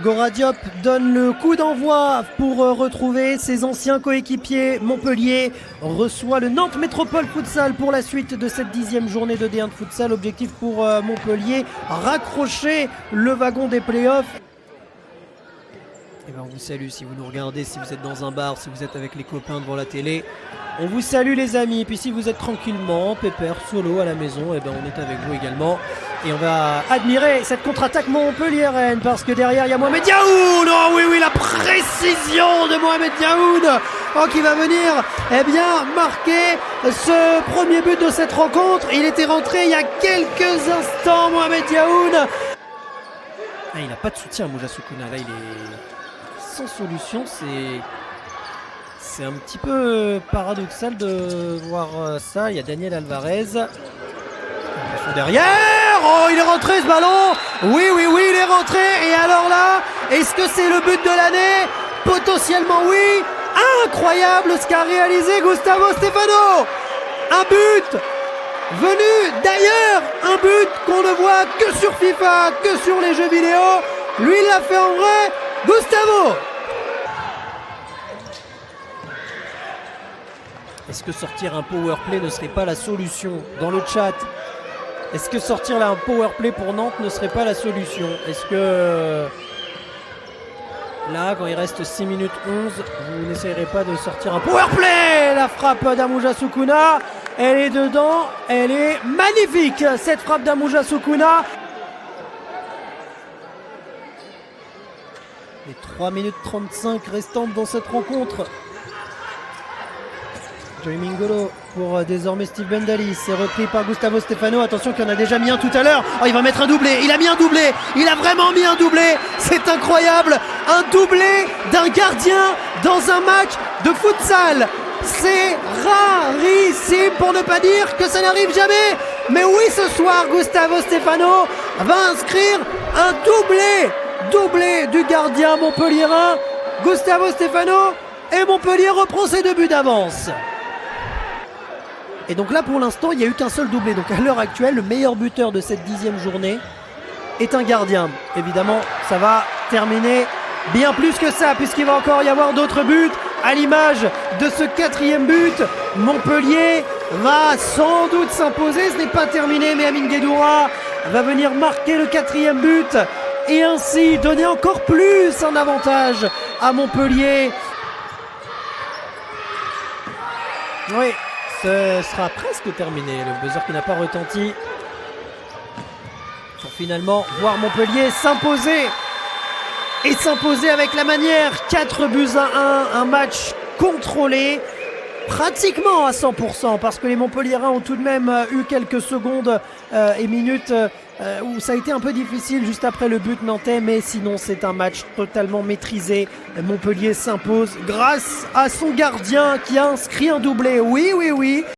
Gora Diop donne le coup d'envoi pour retrouver ses anciens coéquipiers. Montpellier reçoit le Nantes Métropole Futsal pour la suite de cette 10e journée de D1 de futsal. Objectif pour Montpellier, raccrocher le wagon des playoffs. Et ben on vous salue si vous nous regardez, si vous êtes dans un bar, si vous êtes avec les copains devant la télé. On vous salue les amis. Et puis si vous êtes tranquillement, pépère, solo à la maison, et ben on est avec vous également. Et on va admirer cette contre-attaque montpelliéraine parce que derrière il y a Mohamed Diaoun. Oh oui, la précision de Mohamed Diaoun qui va venir marquer ce premier but de cette rencontre. Il était rentré il y a quelques instants, Mohamed Diaoun. Il n'a pas de soutien, Mouja Soukouna. Là, il est sans solution. C'est un petit peu paradoxal de voir ça. Il y a Daniel Alvarez. Derrière. Oh, il est rentré ce ballon. Oui, il est rentré. Et alors là, est-ce que c'est le but de l'année? Potentiellement oui. Incroyable ce qu'a réalisé Gustavo Stefano. Un but venu d'ailleurs. Un but qu'on ne voit que sur FIFA, que sur les jeux vidéo. Lui, il l'a fait en vrai. Gustavo. Est-ce que sortir un powerplay ne serait pas la solution? Dans le chat, est-ce que sortir là un powerplay pour Nantes ne serait pas la solution? Est-ce que là, quand il reste 6 minutes 11, vous n'essayerez pas de sortir un powerplay? La frappe d'Amouja Soukouna, elle est dedans, elle est magnifique cette frappe d'Amouja Soukouna. Les 3 minutes 35 restantes dans cette rencontre. Joey Mingolo pour désormais Steve Bendali. C'est repris par Gustavo Stefano. Attention qu'il en a déjà mis un tout à l'heure. Oh, il va mettre un doublé. Il a mis un doublé. Il a vraiment mis un doublé. C'est incroyable. Un doublé d'un gardien dans un match de futsal. C'est rarissime pour ne pas dire que ça n'arrive jamais. Mais oui, ce soir, Gustavo Stefano va inscrire un doublé du gardien montpelliérain. Gustavo Stefano, et Montpellier reprend ses 2 buts d'avance. Et donc là, pour l'instant, il n'y a eu qu'un seul doublé. Donc à l'heure actuelle, le meilleur buteur de cette 10e journée est un gardien. Évidemment, ça va terminer bien plus que ça, puisqu'il va encore y avoir d'autres buts. À l'image de ce 4e but, Montpellier va sans doute s'imposer. Ce n'est pas terminé, mais Amine Guédoura va venir marquer le 4e but et ainsi donner encore plus un avantage à Montpellier. Oui. Ce sera presque terminé, le buzzer qui n'a pas retenti. Pour finalement voir Montpellier s'imposer. Et s'imposer avec la manière. 4 buts à 1, un match contrôlé. Pratiquement à 100%, parce que les Montpelliérains ont tout de même eu quelques secondes et minutes où ça a été un peu difficile juste après le but nantais, mais sinon c'est un match totalement maîtrisé. Montpellier s'impose grâce à son gardien qui a inscrit un doublé. Oui.